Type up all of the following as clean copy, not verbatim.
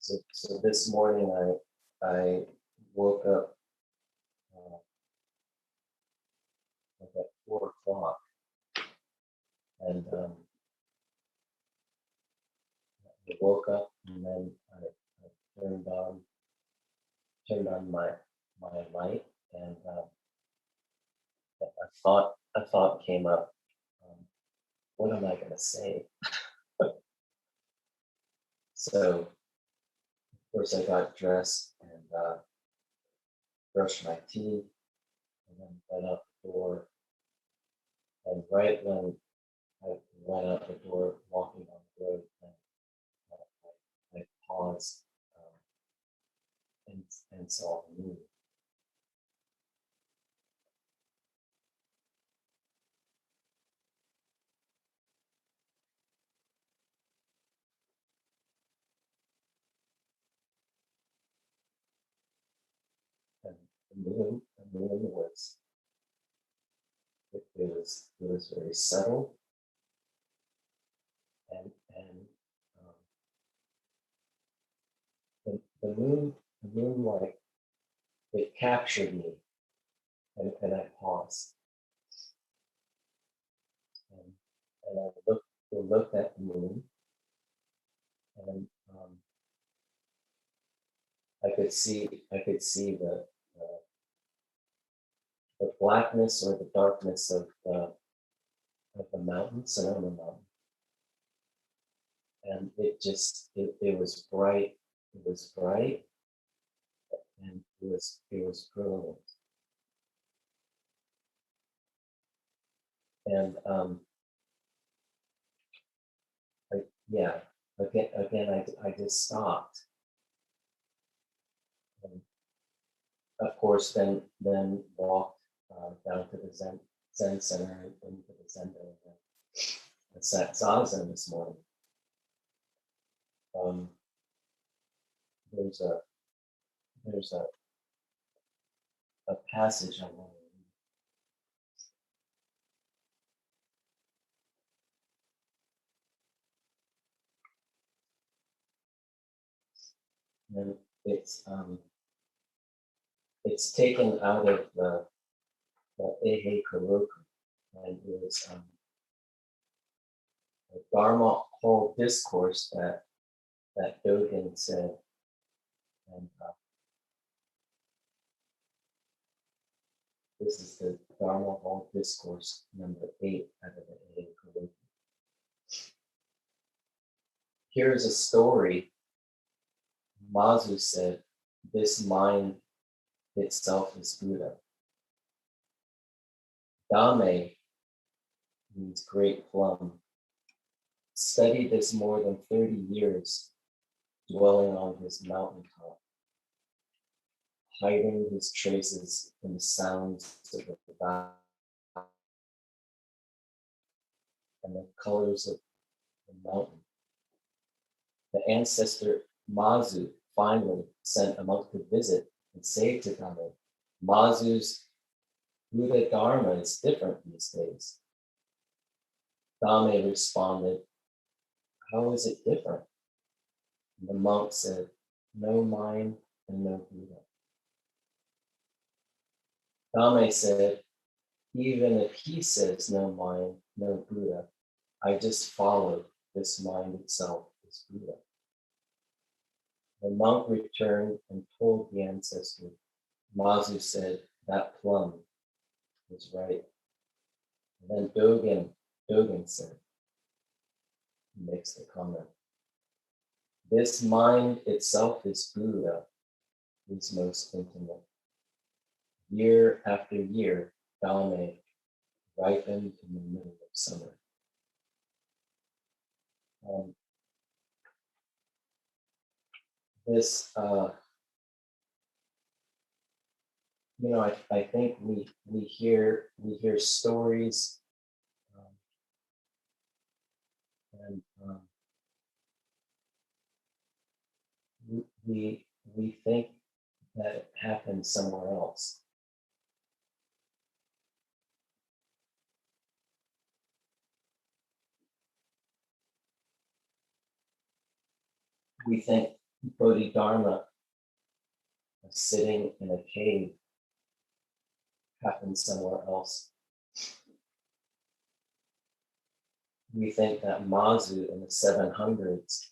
So this morning I woke up like at 4 o'clock, and I woke up, and then I turned on my light, and a thought came up. What am I going to say? So of course I got dressed and brushed my teeth, and then went out the door. And right when I went out the door, walking on the road, and I paused and saw the moon. And the moon was it was very subtle, and the moon like it captured me, and I paused, and I looked at the moon, and I could see the blackness or the darkness of the mountain, Sonoma Mountain, and it was bright. It was bright, and it was brilliant. And again, I just stopped, and of course, then walked down to the Zen Center and into the Zen Building. I sat zazen this morning. There's a passage I want to read. And it's taken out of the Eiheiji, and it was a Dharma whole discourse that Dogen said, and this is the Dharma whole discourse number 8 out of the Eiheiji. Here's a story. Mazu said, "This mind itself is Buddha." Dame means great plum. Studied this more than 30 years, dwelling on his mountaintop, hiding his traces in the sounds of the valley and the colors of the mountain. The ancestor Mazu finally sent a monk to visit and say to Dame, "Mazu's Buddha Dharma is different these days." Dame responded, "How is it different?" And the monk said, "No mind and no Buddha." Dame said, "Even if he says no mind, no Buddha, I just followed this mind itself is Buddha." The monk returned and told the ancestor. Mazu said, "That plum was right." And then Dogen said, he makes the comment, "This mind itself is Buddha, is most intimate." Year after year, Dame ripened in the middle of summer. This, I think we hear stories, and we think that it happened somewhere else. We think Bodhidharma sitting in a cave happened somewhere else. We think that Mazu in the 700s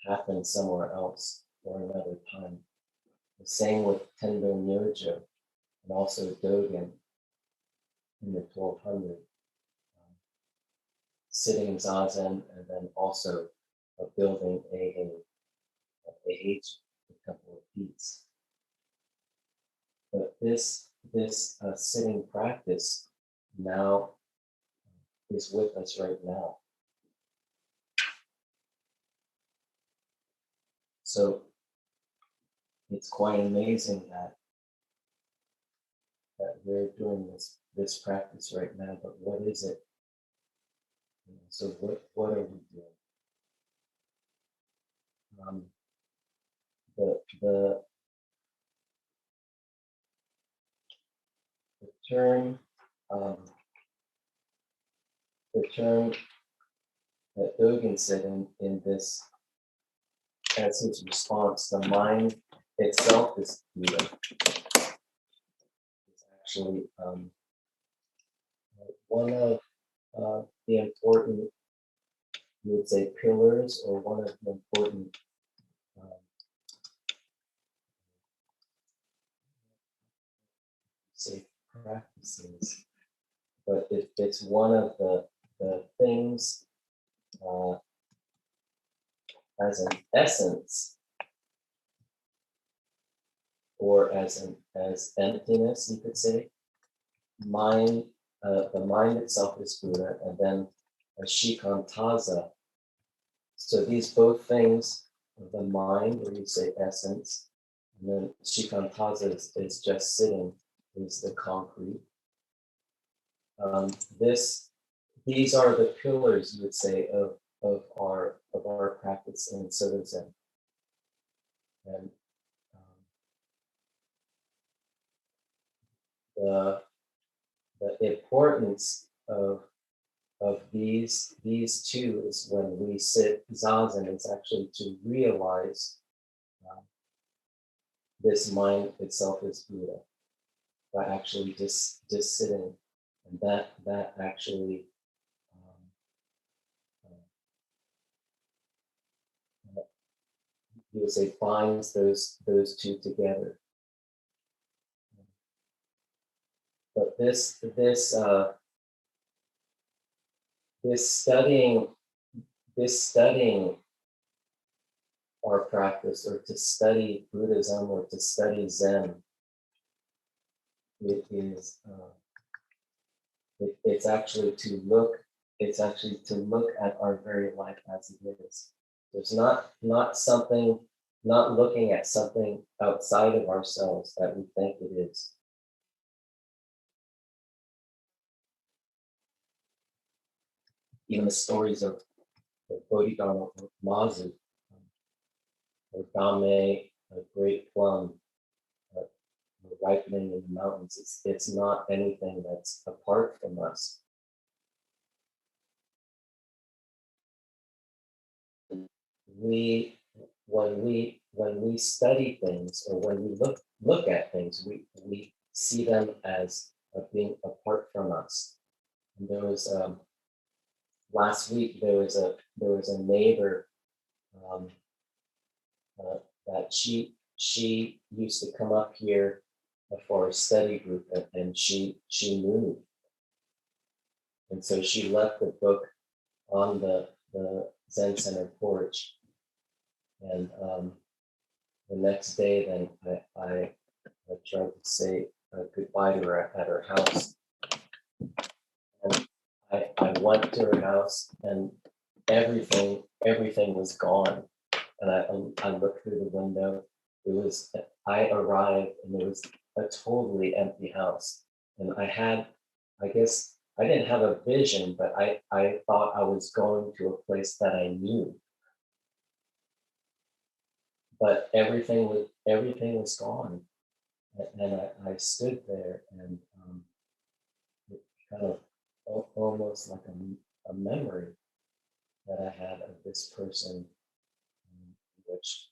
happened somewhere else or another time. The same with Tendo Nyojo and also Dogen in the 1200s. Sitting in Zazen and then also building Eiheiji, the Temple of Peace. But this sitting practice now is with us right now. So it's quite amazing that we're doing this practice right now, but what is it? So what are we doing? The term that Dogen said in this as his response, the mind itself is Buddha. It's actually one of the important, you would say, pillars, or one of the important say practices, but it's one of the things as an essence, or as emptiness, you could say. Mind, the mind itself is Buddha, and then a shikantaza. So these both things, the mind, or you say essence, and then shikantaza is just sitting, is the concrete. These are the pillars, you would say, of our practice in Soto Zen. And the importance of these two is when we sit zazen, it's actually to realize this mind itself is Buddha by actually just sitting, and that actually you would say binds those two together. But this studying our practice, or to study Buddhism, or to study Zen, it's actually to look at our very life as it is. There's not looking at something outside of ourselves that we think it is. Even the stories of the Bodhidharma of Mazu, or Dame, a great plum, ripening in the mountains. It's not anything that's apart from us. When we study things, or when we look at things, we see them as being apart from us. And there was last week there was a neighbor that she used to come up here for a study group, and she moved, and so she left the book on the Zen Center porch, and the next day then I tried to say goodbye to her at her house, and I went to her house, and everything was gone, and I looked through the window. I arrived, and it was a totally empty house, and I guess I didn't have a vision, but I thought I was going to a place that I knew, but everything was gone, and I stood there, and it kind of almost like a memory that I had of this person which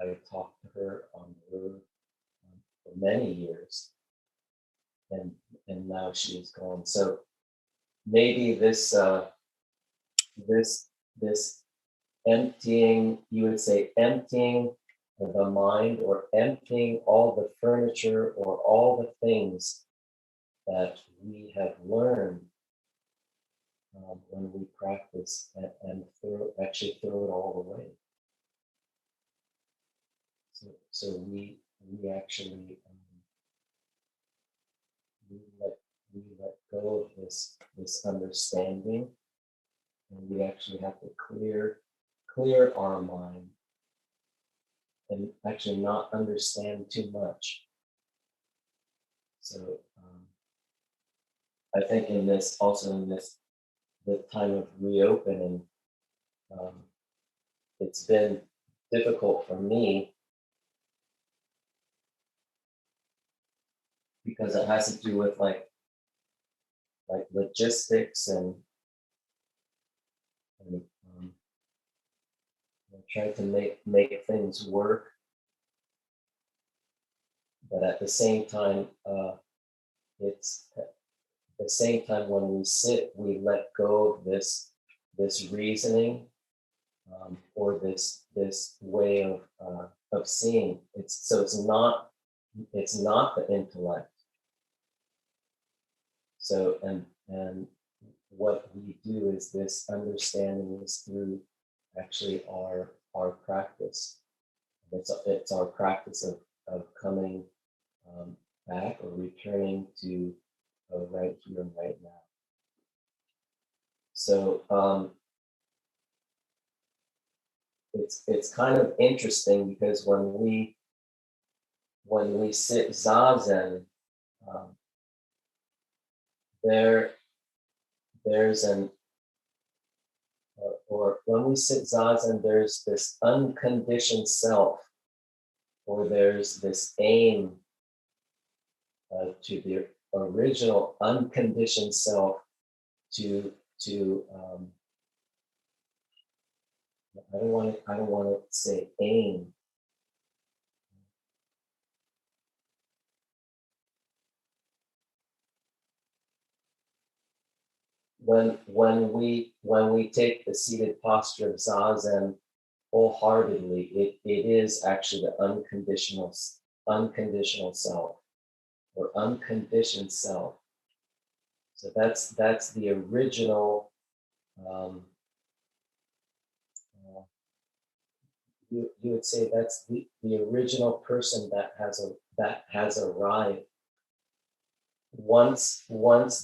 I talked to her on the road for many years, and now she is gone. So maybe this this emptying, you would say, emptying the mind, or emptying all the furniture or all the things that we have learned when we practice, and actually throw it all away. So we actually we let go of this understanding, and we actually have to clear our mind and actually not understand too much. So I think in this the time of reopening, it's been difficult for me because it has to do with like logistics and trying to make things work, but at the same time, it's at the same time when we sit, we let go of this reasoning, or this way of seeing. It's not the intellect. So and what we do is this understanding is through actually our practice. It's our practice of coming back or returning to right here and right now. So it's kind of interesting because when we sit zazen, there's an or when we sit zazen, there's this unconditioned self, or there's this aim to the original unconditioned self to I don't want to say aim. When we take the seated posture of zazen wholeheartedly, it is actually the unconditional self, or unconditioned self. So that's the original. You would say that's the original person that has arrived. Once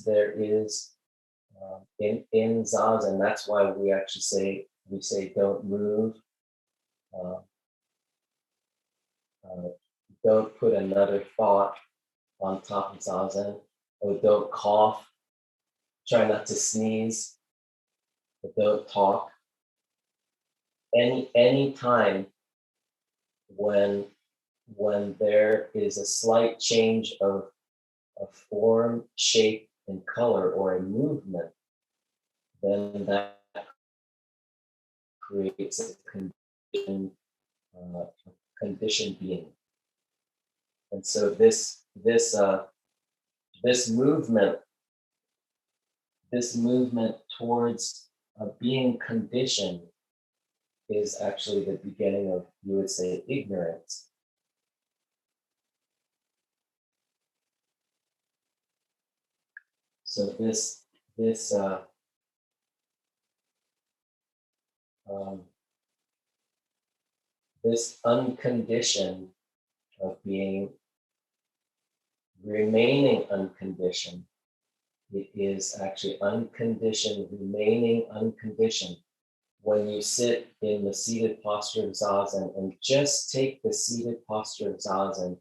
there is in zazen, that's why we actually say don't move, don't put another thought on top of zazen, or don't cough, try not to sneeze, but don't talk. Any time when there is a slight change of form, shape, and color, or a movement, then that creates a conditioned being. And so this movement towards being conditioned is actually the beginning of, you would say, ignorance. So this unconditioned of being, remaining unconditioned, it is actually unconditioned, remaining unconditioned. When you sit in the seated posture of zazen and just take the seated posture of zazen,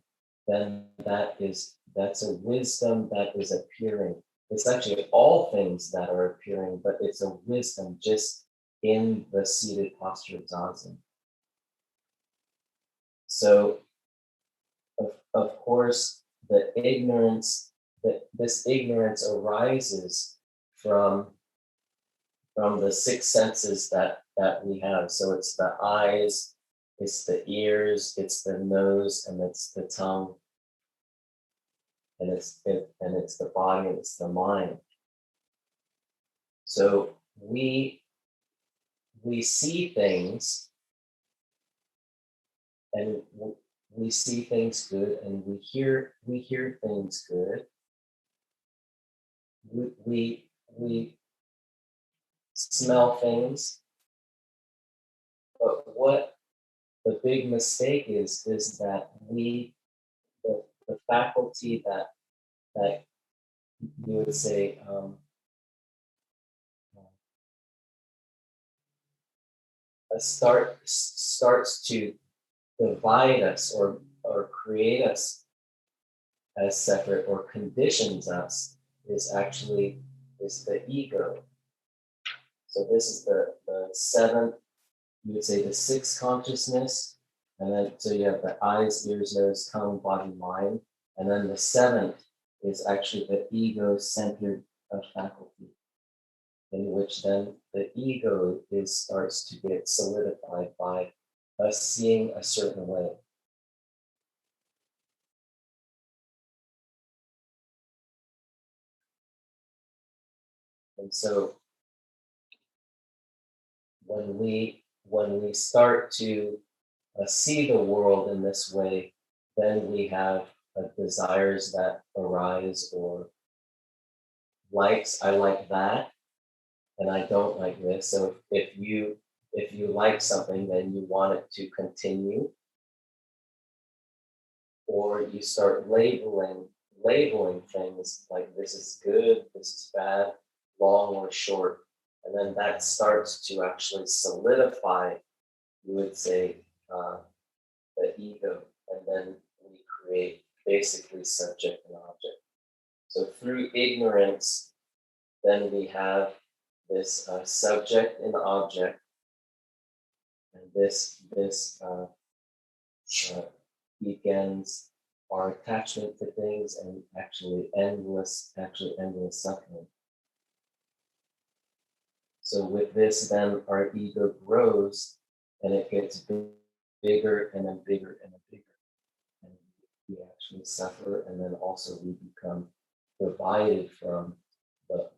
then that's a wisdom that is appearing. It's actually all things that are appearing, but it's a wisdom just in the seated posture of zazen. So, of course, this ignorance arises from the six senses that we have. So it's the eyes, it's the ears, it's the nose, and it's the tongue, and it's the body, and it's the mind. So we see things, and we see things good, and we hear things good. We smell things, but what the big mistake is that the faculty that you would say starts to divide us or create us as separate or conditions us is actually is the ego. So this is the seventh, you would say the sixth consciousness, and then so you have the eyes, ears, nose, tongue, body, mind, and then the seventh is actually the ego-centered faculty, in which then the ego starts to get solidified by us seeing a certain way. And so when we start to see the world in this way, then we have desires that arise, or likes. I like that, and I don't like this. So if you like something, then you want it to continue, or you start labeling things like this is good, this is bad, long or short, and then that starts to actually solidify, you would say, the ego, and then we create basically subject and object. So through ignorance, then we have this subject and object, and this begins our attachment to things, and actually endless suffering. So with this, then our ego grows, and it gets bigger and then bigger and then bigger. And we actually suffer, and then also we become divided from the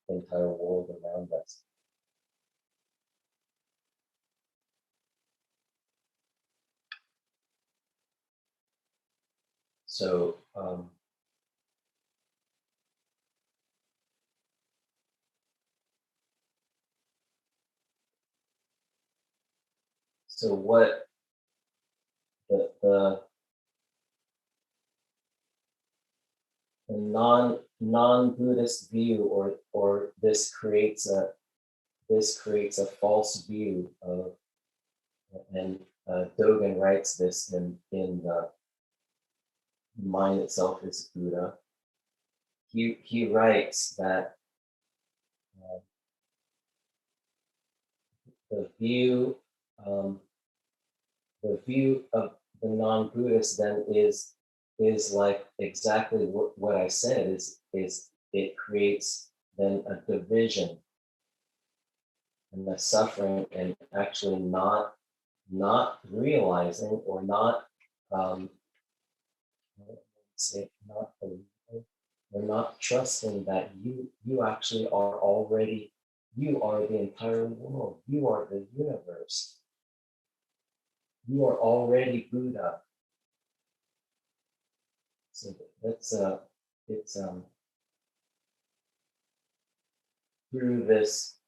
entire world around us. So so what the non Buddhist view, or this creates a false view of, and Dogen writes this in the Mind Itself is Buddha. He writes that uh, the view um, the view of the non-Buddhist then is like exactly what I said, is it creates then a division and the suffering, and actually not realizing, or not um, say not believing, or not trusting that you actually are already, you are the entire world, you are the universe, you are already Buddha. So that's it's through this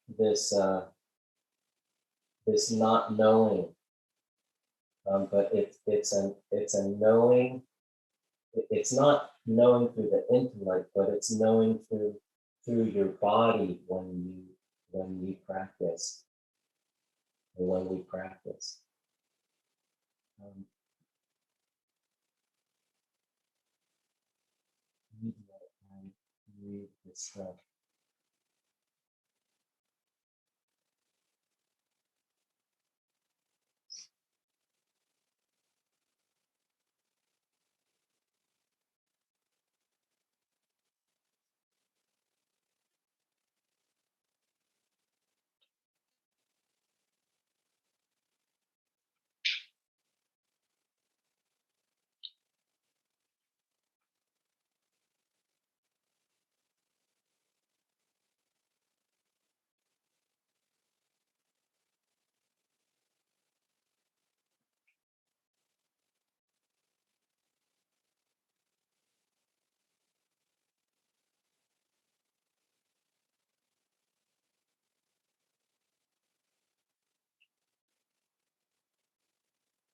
not knowing, but it's a knowing. It's not knowing through the intellect, but it's knowing through your body when you practice, or when we practice. Um, read this stuff.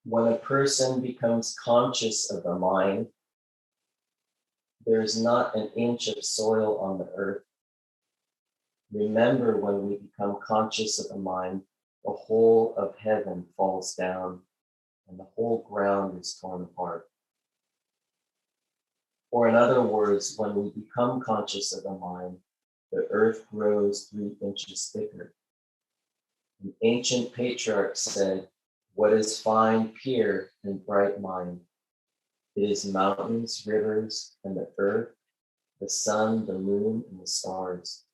When a person becomes conscious of the mind, there is not an inch of soil on the earth. Remember, when we become conscious of the mind, the whole of heaven falls down and the whole ground is torn apart. Or in other words, when we become conscious of the mind, the earth grows 3 inches thicker. An ancient patriarch said, "What is fine, pure, and bright mind? It is mountains, rivers, and the earth, the sun, the moon, and the stars."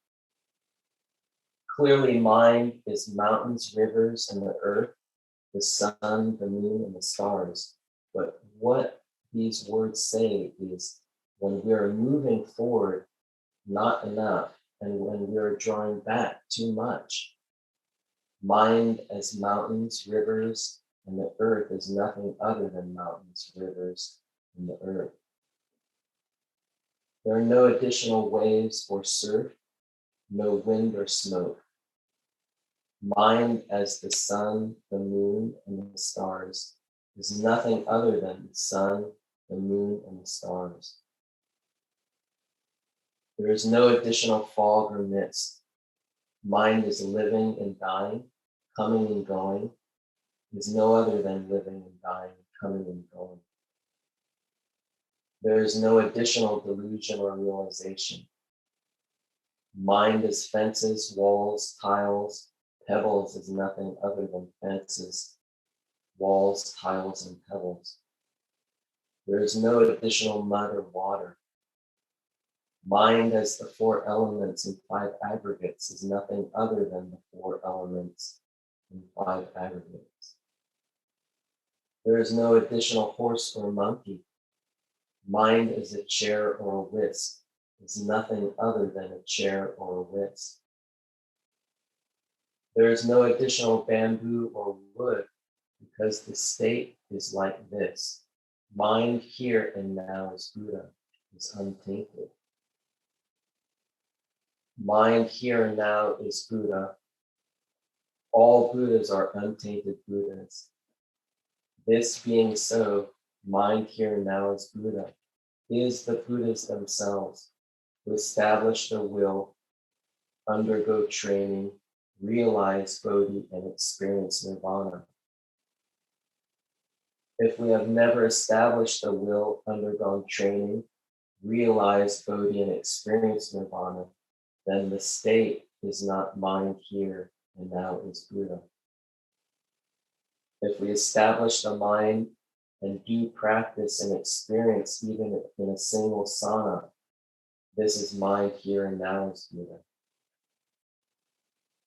Clearly, mind is mountains, rivers, and the earth, the sun, the moon, and the stars. But what these words say is, when we are moving forward, not enough, and when we are drawing back, too much. Mind as mountains, rivers, and the earth is nothing other than mountains, rivers, and the earth. There are no additional waves or surf, no wind or smoke. Mind as the sun, the moon, and the stars is nothing other than the sun, the moon, and the stars. There is no additional fog or mist. Mind is living and dying, coming and going, is no other than living and dying, coming and going. There is no additional delusion or realization. Mind is fences, walls, tiles, pebbles is nothing other than fences, walls, tiles, and pebbles. There is no additional mud or water. Mind as the 4 elements and 5 aggregates is nothing other than the 4 elements and 5 aggregates. There is no additional horse or monkey. Mind as a chair or a whisk is nothing other than a chair or a whisk. There is no additional bamboo or wood, because the state is like this. Mind here and now is Buddha, is untainted. Mind here and now is Buddha. All Buddhas are untainted Buddhas. This being so, mind here and now is Buddha, is the Buddhas themselves, who establish their will, undergo training, realize Bodhi, and experience nirvana. If we have never established the will, undergone training, realized Bodhi, and experienced nirvana, then the state is not mind here and now is Buddha. If we establish the mind and do practice and experience even in a single sana, this is mind here and now is Buddha.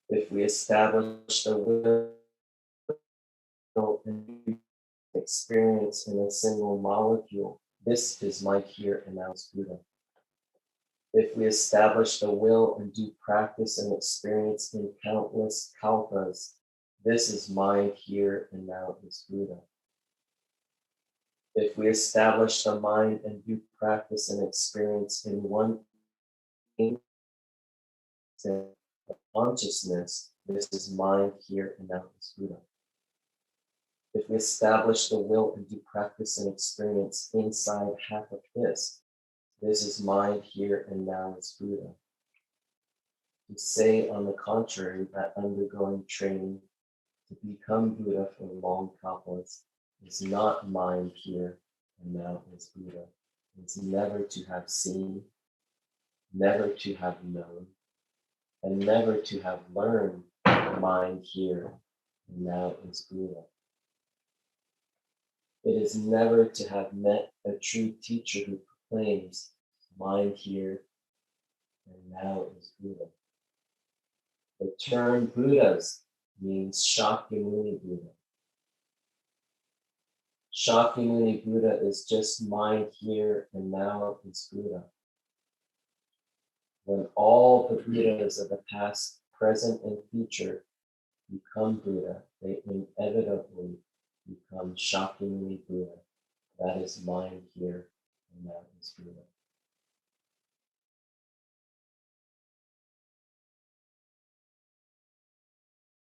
If we establish the will and experience in a single molecule, this is mind here and now is Buddha. If we establish the will and do practice and experience in countless kalpas, this is mind here and now is Buddha. If we establish the mind and do practice and experience in one consciousness, this is mind here and now is Buddha. If we establish the will and do practice and experience inside half a fist, this is mind here and now is Buddha. To say, on the contrary, that undergoing training to become Buddha for long kalpas is not mind here and now is Buddha. It's never to have seen, never to have known, and never to have learned mind here and now is Buddha. It is never to have met a true teacher who proclaims mind here and now is Buddha. The term Buddhas means Shakyamuni Buddha. Shakyamuni Buddha is just mind here and now is Buddha. When all the Buddhas of the past, present, and future become Buddha, they inevitably become Shakyamuni Buddha. That is mind here and now is Buddha.